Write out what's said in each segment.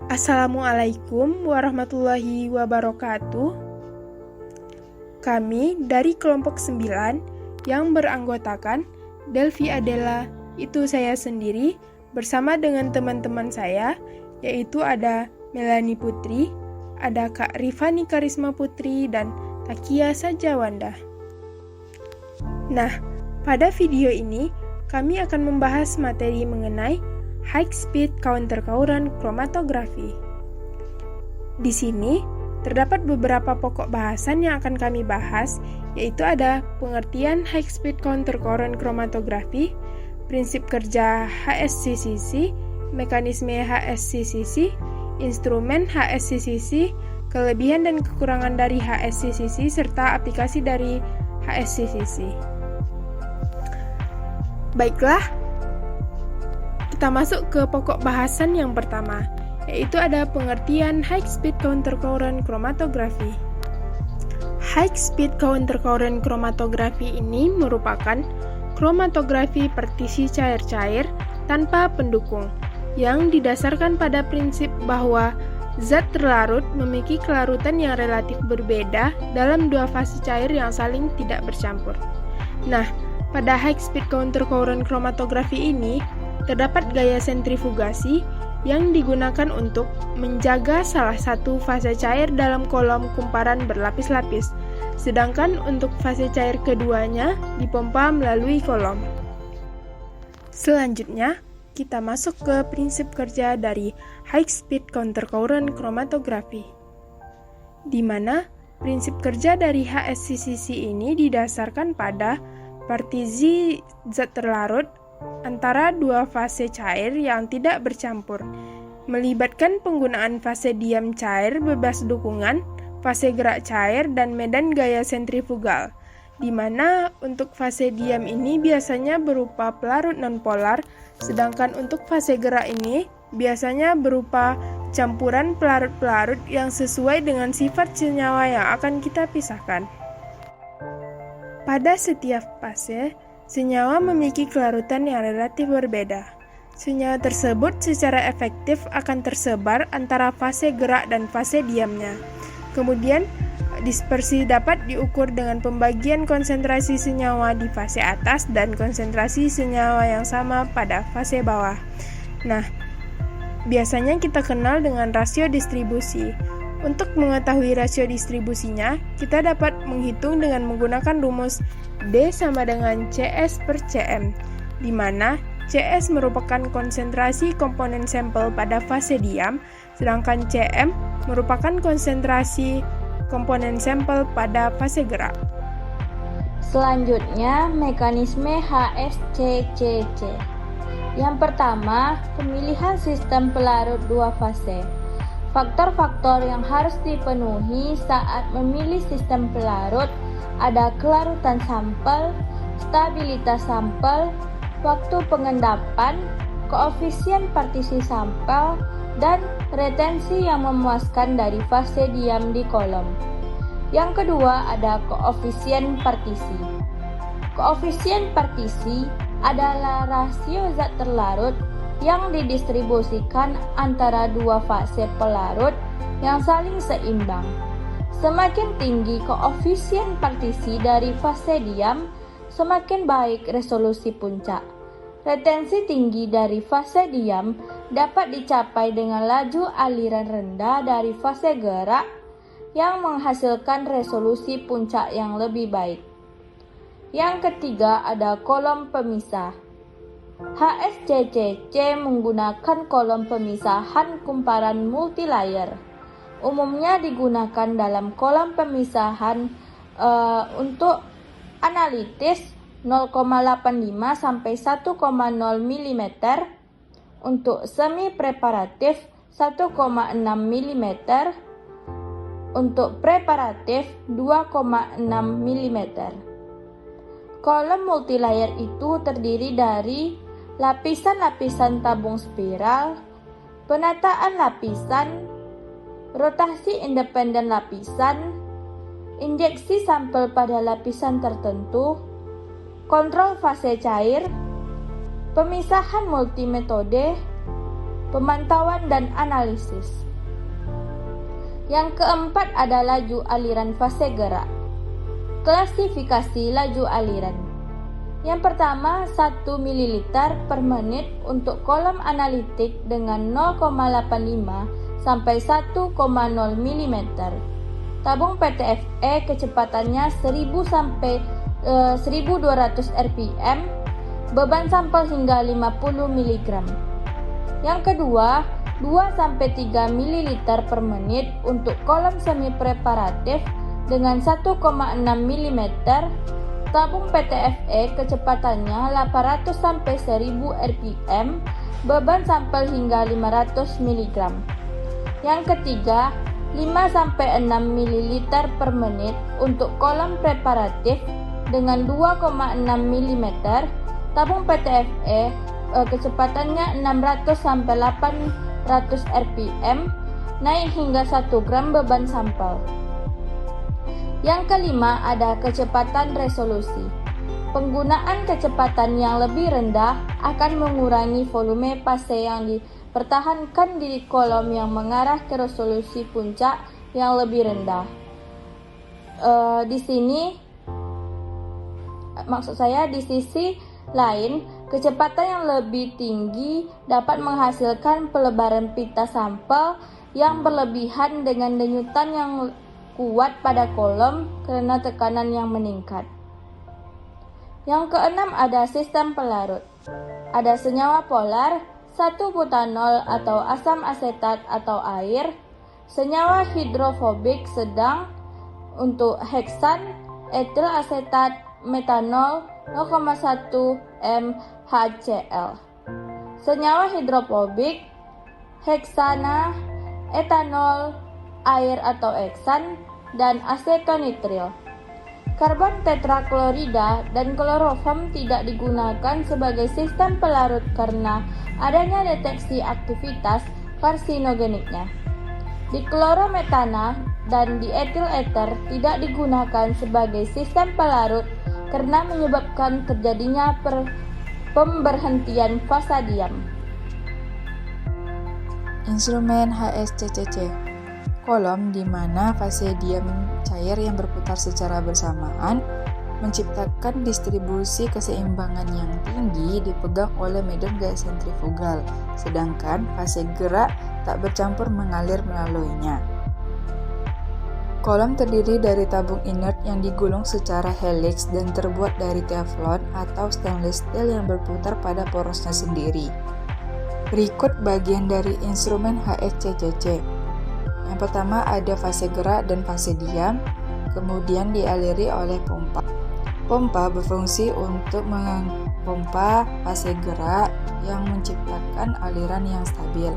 Assalamualaikum warahmatullahi wabarakatuh. Kami dari kelompok 9 yang beranggotakan Delvi Adela, itu saya sendiri, bersama dengan teman-teman saya, yaitu ada Melani Putri, ada Kak Rifani Karisma Putri, dan Takia Sajawanda. Nah, pada video ini kami akan membahas materi mengenai high speed counter current chromatografi. Di sini terdapat beberapa pokok bahasan yang akan kami bahas, yaitu ada pengertian high speed counter current chromatografi, prinsip kerja HSCCC, mekanisme HSCCC, instrumen HSCCC, kelebihan dan kekurangan dari HSCCC, serta aplikasi dari HSCCC. Baiklah, kita masuk ke pokok bahasan yang pertama, yaitu ada pengertian high speed counter current chromatografi. High speed counter current chromatografi ini merupakan chromatografi partisi cair-cair tanpa pendukung yang didasarkan pada prinsip bahwa zat terlarut memiliki kelarutan yang relatif berbeda dalam dua fase cair yang saling tidak bercampur. Nah, pada high speed counter current chromatografi ini terdapat gaya sentrifugasi yang digunakan untuk menjaga salah satu fase cair dalam kolom kumparan berlapis-lapis, sedangkan untuk fase cair keduanya dipompa melalui kolom. Selanjutnya, kita masuk ke prinsip kerja dari high speed counter current chromatografi, di mana prinsip kerja dari HSCCC ini didasarkan pada partisi zat terlarut antara dua fase cair yang tidak bercampur, melibatkan penggunaan fase diam cair bebas dukungan, fase gerak cair, dan medan gaya sentrifugal, di mana untuk fase diam ini biasanya berupa pelarut nonpolar, sedangkan untuk fase gerak ini biasanya berupa campuran pelarut-pelarut yang sesuai dengan sifat senyawa yang akan kita pisahkan. Pada setiap fase, senyawa memiliki kelarutan yang relatif berbeda. Senyawa tersebut secara efektif akan tersebar antara fase gerak dan fase diamnya. Kemudian, dispersi dapat diukur dengan pembagian konsentrasi senyawa di fase atas dan konsentrasi senyawa yang sama pada fase bawah. Nah, biasanya kita kenal dengan rasio distribusi. Untuk mengetahui rasio distribusinya, kita dapat menghitung dengan menggunakan rumus D sama dengan CS per CM, di mana CS merupakan konsentrasi komponen sampel pada fase diam, sedangkan CM merupakan konsentrasi komponen sampel pada fase gerak. Selanjutnya, mekanisme HSCCC. Yang pertama, pemilihan sistem pelarut dua fase. Faktor-faktor yang harus dipenuhi saat memilih sistem pelarut ada kelarutan sampel, stabilitas sampel, waktu pengendapan, koefisien partisi sampel, dan retensi yang memuaskan dari fase diam di kolom. Yang kedua ada koefisien partisi. Koefisien partisi adalah rasio zat terlarut yang didistribusikan antara dua fase pelarut yang saling seimbang. Semakin tinggi koefisien partisi dari fase diam, semakin baik resolusi puncak. Retensi tinggi dari fase diam dapat dicapai dengan laju aliran rendah dari fase gerak yang menghasilkan resolusi puncak yang lebih baik. Yang ketiga ada kolom pemisah. HSCCC menggunakan kolom pemisahan kumparan multilayer. Umumnya digunakan dalam kolom pemisahan untuk analitis 0,85 sampai 1,0 mm, untuk semi preparatif 1,6 mm, untuk preparatif 2,6 mm. Kolom multilayer itu terdiri dari lapisan-lapisan tabung spiral, penataan lapisan, rotasi independen lapisan, injeksi sampel pada lapisan tertentu, kontrol fase cair, pemisahan multimetode, pemantauan dan analisis. Yang keempat adalah laju aliran fase gerak. Klasifikasi laju aliran. Yang pertama, 1 ml per menit untuk kolom analitik dengan 0,85 sampai 1,0 mm. Tabung PTFE kecepatannya 1000 sampai 1200 rpm, beban sampel hingga 50 mg. Yang kedua, 2 sampai 3 ml per menit untuk kolom semi preparatif dengan 1,6 mm. Tabung PTFE kecepatannya 800 sampai 1000 rpm, beban sampel hingga 500 mg. Yang ketiga, 5 sampai 6 ml per menit untuk kolom preparatif dengan 2,6 mm. Tabung PTFE kecepatannya 600 sampai 800 rpm, naik hingga 1 gram beban sampel. Yang kelima ada kecepatan resolusi. Penggunaan kecepatan yang lebih rendah akan mengurangi volume fase yang dipertahankan di kolom yang mengarah ke resolusi puncak yang lebih rendah. Di sisi lain, kecepatan yang lebih tinggi dapat menghasilkan pelebaran pita sampel yang berlebihan dengan denyutan yang kuat pada kolom karena tekanan yang meningkat. Yang keenam ada sistem pelarut. Ada senyawa polar, 1 butanol atau asam asetat atau air, senyawa hidrofobik sedang untuk heksan, etil asetat, metanol 0,1 mHCl. Senyawa hidrofobik, heksana, etanol, air atau eksan, dan asetonitril. Karbon tetraklorida dan kloroform tidak digunakan sebagai sistem pelarut karena adanya deteksi aktivitas karsinogeniknya. Diklorometana dan dietil eter tidak digunakan sebagai sistem pelarut karena menyebabkan terjadinya pemberhentian fasa diam. Instrumen HSCCC, kolom di mana fase diam cair yang berputar secara bersamaan menciptakan distribusi keseimbangan yang tinggi dipegang oleh medan gaya sentrifugal, sedangkan fase gerak tak bercampur mengalir melaluinya. Kolom terdiri dari tabung inert yang digulung secara helix dan terbuat dari teflon atau stainless steel yang berputar pada porosnya sendiri. Berikut bagian dari instrumen HSCCC. Yang pertama ada fase gerak dan fase diam, kemudian dialiri oleh pompa. Pompa berfungsi untuk mempompa fase gerak yang menciptakan aliran yang stabil.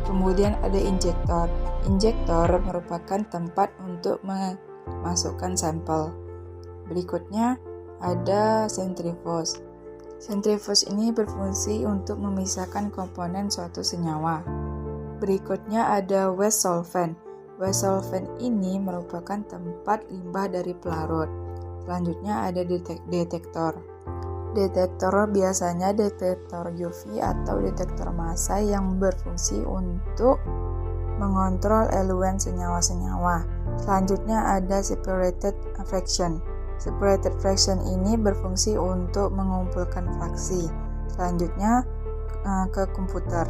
Kemudian ada injektor. Injektor merupakan tempat untuk memasukkan sampel. Berikutnya ada sentrifuge. Sentrifuge ini berfungsi untuk memisahkan komponen suatu senyawa. Berikutnya ada waste solvent. Waste solvent ini merupakan tempat limbah dari pelarut. Selanjutnya ada detektor. Detektor biasanya detektor UV atau detektor massa yang berfungsi untuk mengontrol elemen senyawa-senyawa. Selanjutnya ada separated fraction. Separated fraction ini berfungsi untuk mengumpulkan fraksi. Selanjutnya ke komputer.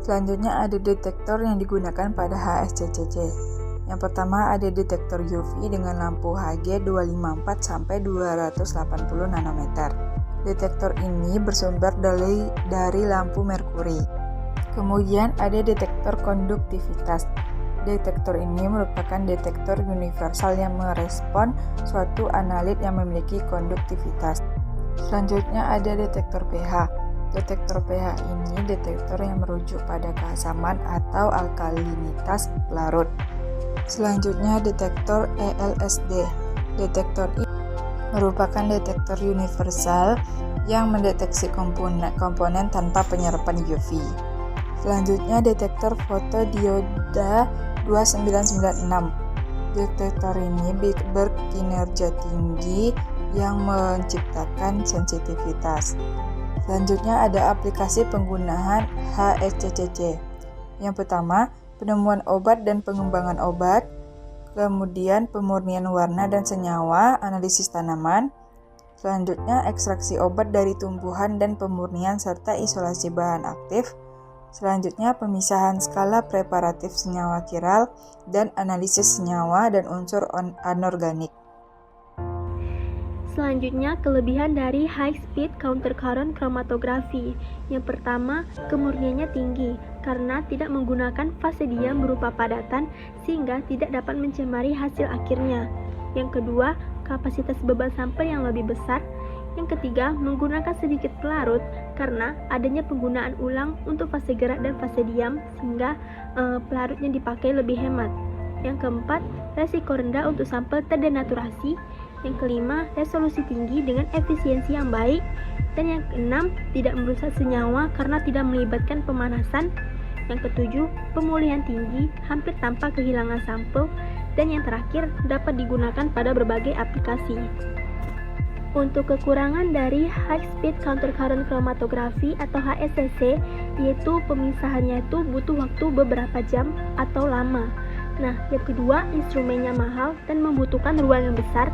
Selanjutnya ada detektor yang digunakan pada HSCCC. Yang pertama ada detektor UV dengan lampu Hg 254 sampai 280 nanometer. Detektor ini bersumber dari lampu merkuri. Kemudian ada detektor konduktivitas. Detektor ini merupakan detektor universal yang merespon suatu analit yang memiliki konduktivitas. Selanjutnya ada detektor pH. Detektor pH ini detektor yang merujuk pada keasaman atau alkalinitas pelarut. Selanjutnya detektor ELSD. Detektor ini merupakan detektor universal yang mendeteksi komponen tanpa penyerapan UV. Selanjutnya detektor fotodioda 2996. Detektor ini berkinerja tinggi yang menciptakan sensitivitas. Selanjutnya ada aplikasi penggunaan HSCCC. Yang pertama, penemuan obat dan pengembangan obat, kemudian pemurnian warna dan senyawa, analisis tanaman, selanjutnya ekstraksi obat dari tumbuhan dan pemurnian serta isolasi bahan aktif, selanjutnya pemisahan skala preparatif senyawa kiral dan analisis senyawa dan unsur anorganik. Selanjutnya, kelebihan dari high speed countercurrent chromatography. Yang pertama, kemurniannya tinggi karena tidak menggunakan fase diam berupa padatan sehingga tidak dapat mencemari hasil akhirnya. Yang kedua, kapasitas beban sampel yang lebih besar. Yang ketiga, menggunakan sedikit pelarut karena adanya penggunaan ulang untuk fase gerak dan fase diam sehingga pelarutnya dipakai lebih hemat. Yang keempat, resiko rendah untuk sampel terdenaturasi. Yang kelima, resolusi tinggi dengan efisiensi yang baik. Dan yang keenam, tidak merusak senyawa karena tidak melibatkan pemanasan. Yang ketujuh, pemulihan tinggi hampir tanpa kehilangan sampel. Dan yang terakhir, dapat digunakan pada berbagai aplikasi. Untuk kekurangan dari High Speed Countercurrent Chromatography atau HSCC, yaitu pemisahannya itu butuh waktu beberapa jam atau lama. Nah, yang kedua, instrumennya mahal dan membutuhkan ruang yang besar.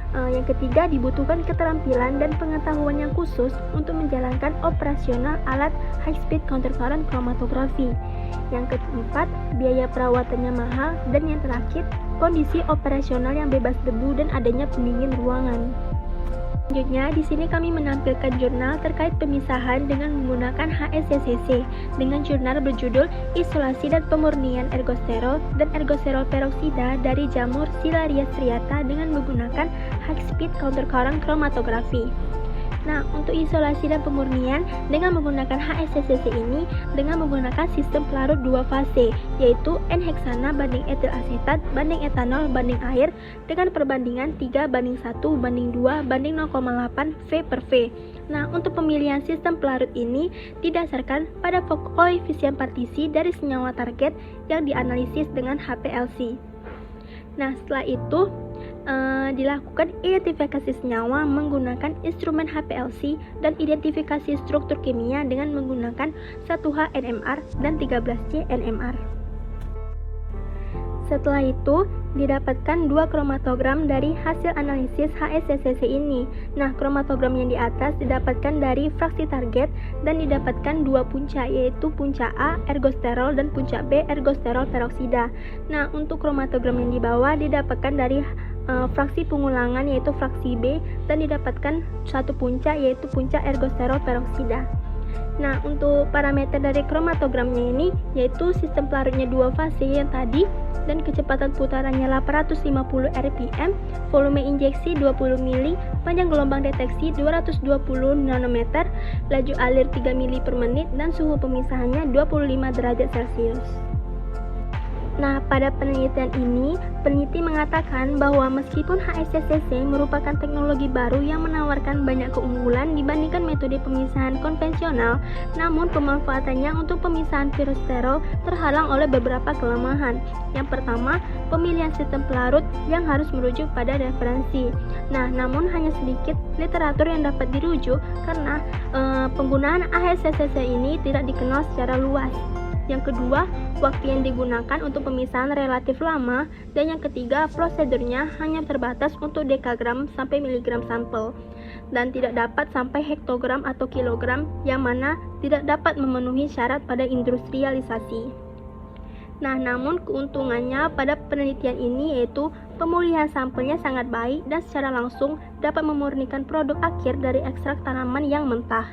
Yang ketiga, dibutuhkan keterampilan dan pengetahuan yang khusus untuk menjalankan operasional alat High Speed Countercurrent Chromatography. Yang keempat, biaya perawatannya mahal. Dan yang terakhir, kondisi operasional yang bebas debu dan adanya pendingin ruangan. Selanjutnya, di sini kami menampilkan jurnal terkait pemisahan dengan menggunakan HSCCC dengan jurnal berjudul Isolasi dan Pemurnian Ergosterol dan Ergosterol Peroksida dari jamur Silaria striata dengan menggunakan High Speed Countercurrent Chromatography. Nah, untuk isolasi dan pemurnian dengan menggunakan HSCCC ini dengan menggunakan sistem pelarut 2 fase, yaitu N-heksana banding etil asetat banding etanol banding air dengan perbandingan 3:1:2 banding 0,8 V per V. Nah, untuk pemilihan sistem pelarut ini didasarkan pada koefisien partisi dari senyawa target yang dianalisis dengan HPLC. Nah, setelah itu dilakukan identifikasi senyawa menggunakan instrumen HPLC dan identifikasi struktur kimia dengan menggunakan 1H NMR dan 13C NMR. Setelah itu, didapatkan 2 kromatogram dari hasil analisis HSCCC ini. Nah, kromatogram yang di atas didapatkan dari fraksi target dan didapatkan 2 puncak, yaitu puncak A ergosterol dan puncak B ergosterol peroksida. Nah, untuk kromatogram yang di bawah didapatkan dari fraksi pengulangan, yaitu fraksi B, dan didapatkan 1 puncak, yaitu puncak ergosterol peroksida. Nah, untuk parameter dari kromatogramnya ini yaitu sistem pelarutnya 2 fase yang tadi dan kecepatan putarannya 850 rpm, volume injeksi 20 mili, panjang gelombang deteksi 220 nanometer, laju alir 3 mili per menit, dan suhu pemisahannya 25 derajat Celcius. Nah, pada penelitian ini, peneliti mengatakan bahwa meskipun HSCCC merupakan teknologi baru yang menawarkan banyak keunggulan dibandingkan metode pemisahan konvensional, namun pemanfaatannya untuk pemisahan pirosterol terhalang oleh beberapa kelemahan. Yang pertama, pemilihan sistem pelarut yang harus merujuk pada referensi. Nah, namun hanya sedikit literatur yang dapat dirujuk karena penggunaan HSCCC ini tidak dikenal secara luas. Yang kedua, waktu yang digunakan untuk pemisahan relatif lama. Dan yang ketiga, prosedurnya hanya terbatas untuk dekagram sampai miligram sampel dan tidak dapat sampai hektogram atau kilogram, yang mana tidak dapat memenuhi syarat pada industrialisasi. Nah, namun keuntungannya pada penelitian ini yaitu pemulihan sampelnya sangat baik dan secara langsung dapat memurnikan produk akhir dari ekstrak tanaman yang mentah.